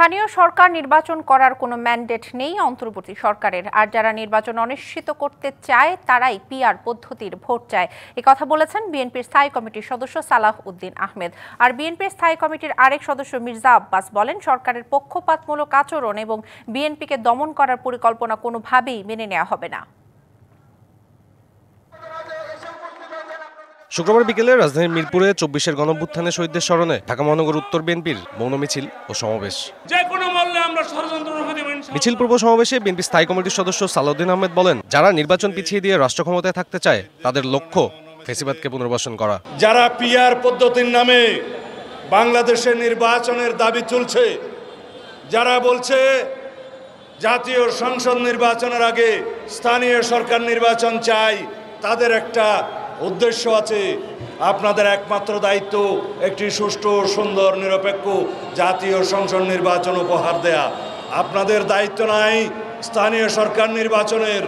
স্থানীয় সরকার নির্বাচন করার কোনো ম্যান্ডেট নেই অন্তর্বর্তী সরকারের। আর যারা নির্বাচন অনিশ্চিত করতে চায় তারাই পিআর পদ্ধতির ভোট চায়, কথা বলেছেন বিএনপির স্থায়ী কমিটির সদস্য সালাহ উদ্দিন আহমেদ। আর বিএনপির স্থায়ী কমিটির আরেক সদস্য মির্জা আব্বাস বলেন, সরকারের পক্ষপাতমূলক আচরণ এবং বিএনপিকে দমন করার পরিকল্পনা কোনোভাবেই মেনে নেওয়া হবে না। শুক্রবার বিকেলে রাজধানীর মিরপুরে ২৪-এর গণঅভ্যুত্থানে শহীদদের স্মরণে ঢাকা মহানগর উত্তর বিএনপির মৌন মিছিল ও সমাবেশ। মিছিল পূর্ব সমাবেশে বিএনপি স্থায়ী কমিটির সদস্য সালাউদ্দিন আহমেদ বলেন, যারা নির্বাচন পিছিয়ে দিয়ে রাষ্ট্র ক্ষমতায় থাকতে চায় তাদের লক্ষ্য ফ্যাসিবাদকে পুনর্বাসন করা। যারা পিআর পদ্ধতির নামে বাংলাদেশের নির্বাচনের দাবি তুলছে, যারা বলছে জাতীয় সংসদ নির্বাচনের আগে স্থানীয় সরকার নির্বাচন চাই, তাদের একটা উদ্দেশ্য আছে। আপনাদের একমাত্র দায়িত্ব একটি সুষ্ঠু, সুন্দর, নিরপেক্ষ জাতীয় সংসদ নির্বাচন উপহার দেয়া। আপনাদের দায়িত্ব নাই স্থানীয় সরকার নির্বাচনের।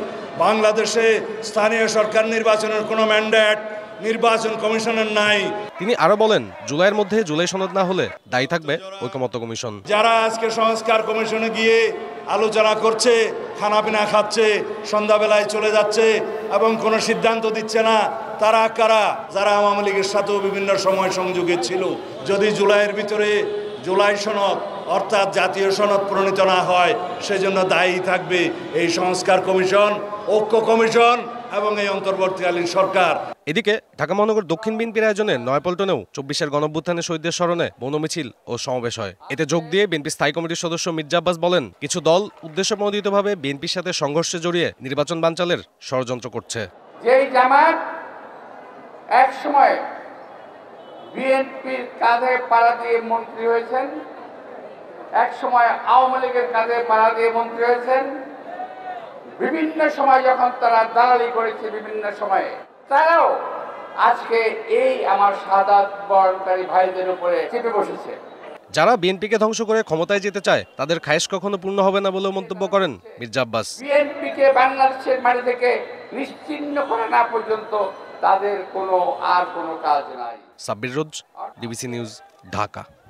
বাংলাদেশে স্থানীয় সরকার নির্বাচনের কোনো ম্যান্ডেট নির্বাচন কমিশনের নাই। তিনি আরো বলেন, জুলাইয়ের মধ্যে জুলাই সনদ না হলে দায়ী থাকবে ঐকমত্য কমিশন। যারা আজকে সংস্কার কমিশনে গিয়ে আলোচনা করছে, খানাপিনা খাচ্ছে, সন্ধ্যাবেলায় চলে যাচ্ছে এবং কোনো সিদ্ধান্ত দিচ্ছে না, তারা কারা? যারা আওয়ামী লীগের সাথেও বিভিন্ন সময় সংযোগে ছিল। যদি জুলাইয়ের ভিতরে জুলাই সনদ অর্থাৎ জাতীয় সনদ প্রণীত না হয়, সেজন্য দায়ী থাকবে এই সংস্কার কমিশন, ঐক্য কমিশন এবং এই অন্তর্বর্তীকালীন সরকার। এদিকে ঢাকা মহানগর দক্ষিণ বিএনপির আয়োজনে নয়াপল্টনেও ২৪-এর গণঅভ্যুত্থানে শহীদদের স্মরণে মৌন মিছিল ও সমাবেশ হয়। এতে যোগ দিয়ে বিএনপি স্থায়ী কমিটির সদস্য মির্জা আব্বাস বলেন, কিছু দল উদ্দেশ্যপ্রণোদিতভাবে বিএনপির সাথে সংঘর্ষে জড়িয়ে নির্বাচন বানচালের ষড়যন্ত্র করছে। যেই জামাত এক সময় বিএনপির কাঁধে পাড়া দিয়ে মন্ত্রী হয়েছেন, এক সময় আওয়ামী লীগের কাঁধে পাড়া দিয়ে মন্ত্রী হয়েছেন, বিভিন্ন সময় যখন তারা দালালি করেছে, বিভিন্ন সময়ে তারাও আজকে এই আমার শাহাদাত বরণকারী ভাইদের উপরে চেপে বসেছে। যারা বিএনপিকে ধ্বংস করে ক্ষমতায় যেতে চায় তাদের খায়েশ কখনো পূর্ণ হবে না বলেও মন্তব্য করেন মির্জা আব্বাস। বিএনপিকে বাংলাদেশের মাটি থেকে নিশ্চিহ্ন করা না পর্যন্ত তাদের কোনো কাজ নাই। সাব্বির রোজ, ডিবিসি নিউজ, ঢাকা।